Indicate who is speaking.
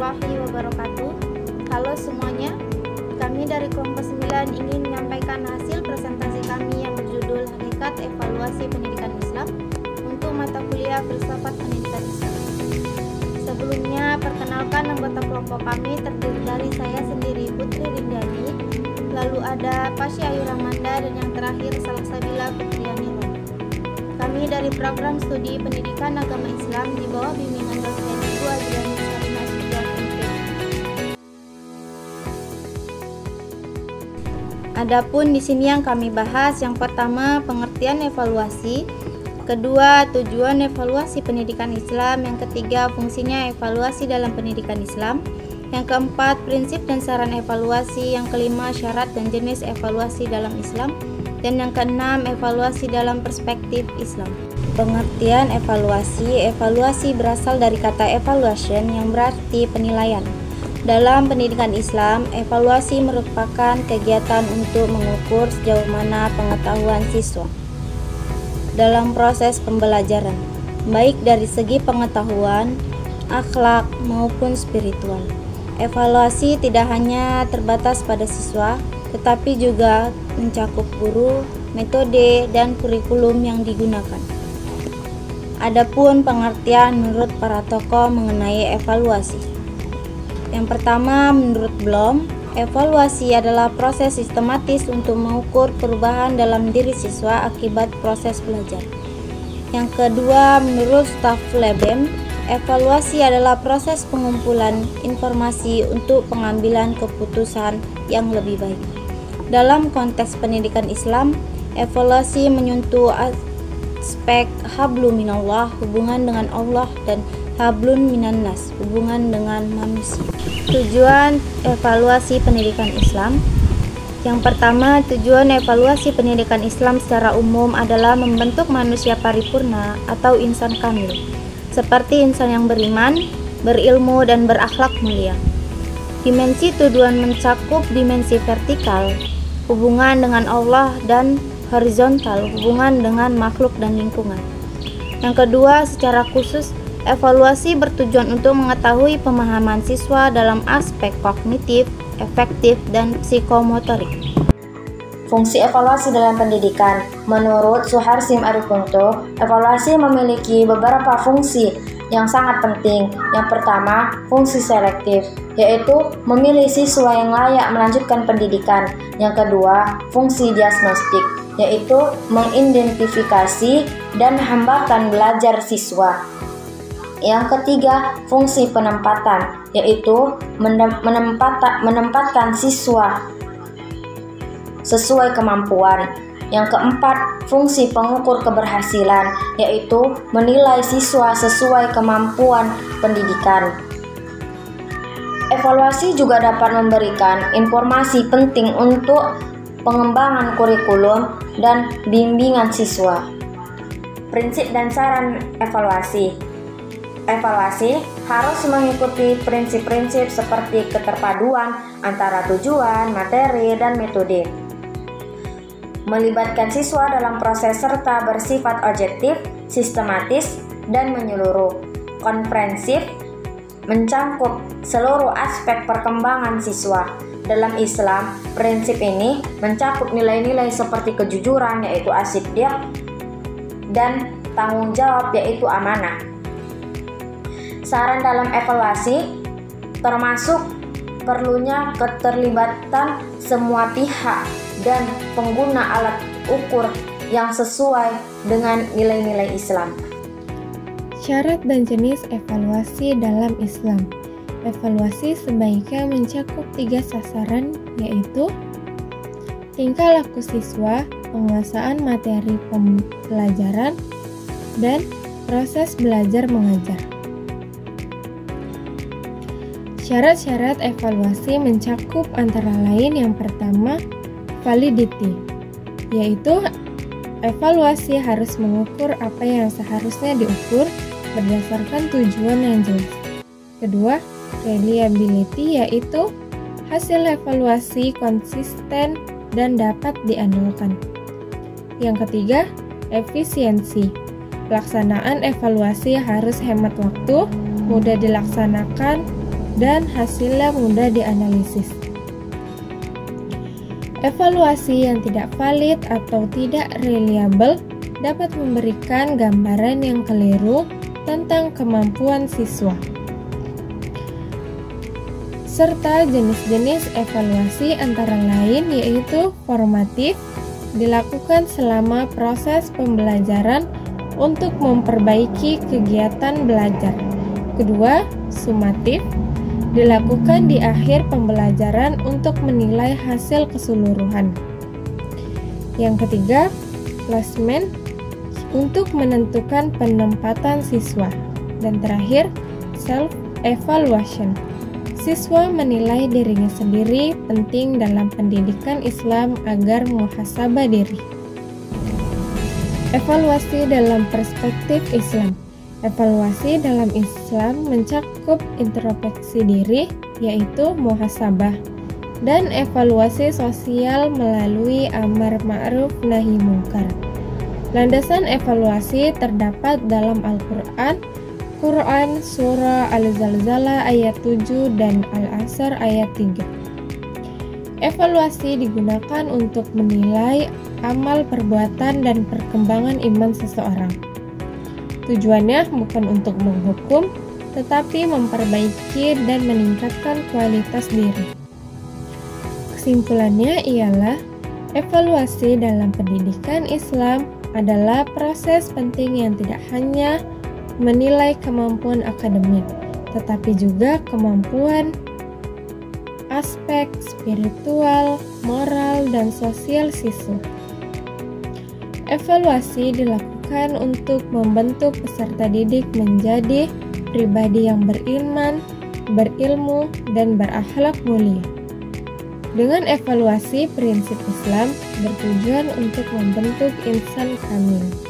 Speaker 1: warahmatullahi wabarakatuh. Halo semuanya, kami dari kelompok 9 ingin menyampaikan hasil presentasi kami yang berjudul Hakikat Evaluasi Pendidikan Islam untuk mata kuliah Filsafat Pendidikan Islam. Sebelumnya, perkenalkan anggota kelompok kami terdiri dari saya sendiri, Putri Rindiani, lalu ada Pasya Ayu Ramanda, dan yang terakhir Salsabila Fitriani. Kami dari program studi Pendidikan Agama Islam di bawah bimbingan dosen Ibu Adriani Sarina Sugiarto. Adapun di sini yang kami bahas, yang pertama pengertian evaluasi, kedua tujuan evaluasi pendidikan Islam, yang ketiga fungsinya evaluasi dalam pendidikan Islam, yang keempat prinsip dan saran evaluasi, yang kelima syarat dan jenis evaluasi dalam Islam, dan yang keenam evaluasi dalam perspektif Islam. Pengertian evaluasi berasal dari kata evaluation yang berarti penilaian. Dalam pendidikan Islam, evaluasi merupakan kegiatan untuk mengukur sejauh mana pengetahuan siswa dalam proses pembelajaran, baik dari segi pengetahuan, akhlak maupun spiritual. Evaluasi tidak hanya terbatas pada siswa, tetapi juga mencakup guru, metode, dan kurikulum yang digunakan. Adapun pengertian menurut para tokoh mengenai evaluasi. Yang pertama, menurut Bloom, evaluasi adalah proses sistematis untuk mengukur perubahan dalam diri siswa akibat proses belajar. Yang kedua, menurut Staffleben, evaluasi adalah proses pengumpulan informasi untuk pengambilan keputusan yang lebih baik. Dalam konteks pendidikan Islam, evaluasi menyentuh aspek hablum minallah, hubungan dengan Allah, dan hablun minannas, hubungan dengan manusia. Tujuan evaluasi pendidikan Islam. Yang pertama, tujuan evaluasi pendidikan Islam secara umum adalah membentuk manusia paripurna atau insan kamil, seperti insan yang beriman, berilmu, dan berakhlak mulia. Dimensi tujuan mencakup dimensi vertikal, hubungan dengan Allah, dan horizontal, hubungan dengan makhluk dan lingkungan. Yang kedua, secara khusus, evaluasi bertujuan untuk mengetahui pemahaman siswa dalam aspek kognitif, efektif, dan psikomotorik.
Speaker 2: Fungsi evaluasi dalam pendidikan. Menurut Suharsim Arifunto, evaluasi memiliki beberapa fungsi yang sangat penting. Yang pertama, fungsi selektif, yaitu memilih siswa yang layak melanjutkan pendidikan. Yang kedua, fungsi diagnostik, yaitu mengidentifikasi dan hambatan belajar siswa. Yang ketiga, fungsi penempatan, yaitu menempatkan siswa sesuai kemampuan. Yang keempat, fungsi pengukur keberhasilan, yaitu menilai siswa sesuai kemampuan pendidikan. Evaluasi juga dapat memberikan informasi penting untuk pengembangan kurikulum dan bimbingan siswa. Prinsip dan saran evaluasi. Evaluasi harus mengikuti prinsip-prinsip seperti keterpaduan antara tujuan, materi, dan metode. Melibatkan siswa dalam proses serta bersifat objektif, sistematis, dan menyeluruh. Komprehensif, mencakup seluruh aspek perkembangan siswa. Dalam Islam, prinsip ini mencakup nilai-nilai seperti kejujuran, yaitu as-siddiq, dan tanggung jawab, yaitu amanah. Saran dalam evaluasi termasuk perlunya keterlibatan semua pihak dan pengguna alat ukur yang sesuai dengan nilai-nilai Islam.
Speaker 3: Syarat dan jenis evaluasi dalam Islam. Evaluasi sebaiknya mencakup 3 sasaran, yaitu tingkah laku siswa, penguasaan materi pembelajaran, dan proses belajar mengajar. Syarat-syarat evaluasi mencakup antara lain yang pertama, validity, yaitu evaluasi harus mengukur apa yang seharusnya diukur berdasarkan tujuan yang jelas. Kedua, reliability, yaitu hasil evaluasi konsisten dan dapat diandalkan. Yang ketiga, efisiensi. Pelaksanaan evaluasi harus hemat waktu, mudah dilaksanakan, dan hasilnya mudah dianalisis. Evaluasi yang tidak valid atau tidak reliable dapat memberikan gambaran yang keliru tentang kemampuan siswa. Serta jenis-jenis evaluasi antara lain yaitu formatif, dilakukan selama proses pembelajaran untuk memperbaiki kegiatan belajar. Kedua, sumatif, dilakukan di akhir pembelajaran untuk menilai hasil keseluruhan. Yang ketiga, placement, untuk menentukan penempatan siswa. Dan terakhir, self-evaluation, siswa menilai dirinya sendiri penting dalam pendidikan Islam agar muhasabah diri. Evaluasi dalam perspektif Islam. Evaluasi dalam Islam mencakup introspeksi diri, yaitu muhasabah, dan evaluasi sosial melalui amar ma'ruf nahi mungkar. Landasan evaluasi terdapat dalam Al-Quran, Surah Al-Zalzalah ayat 7 dan Al-Asr ayat 3. Evaluasi digunakan untuk menilai amal perbuatan dan perkembangan iman seseorang. Tujuannya bukan untuk menghukum, tetapi memperbaiki dan meningkatkan kualitas diri. Kesimpulannya ialah, evaluasi dalam pendidikan Islam adalah proses penting yang tidak hanya menilai kemampuan akademik, tetapi juga kemampuan aspek spiritual, moral, dan sosial siswa. Evaluasi dilakukan untuk membentuk peserta didik menjadi pribadi yang beriman, berilmu, dan berakhlak mulia. Dengan evaluasi, prinsip Islam bertujuan untuk membentuk insan kamil.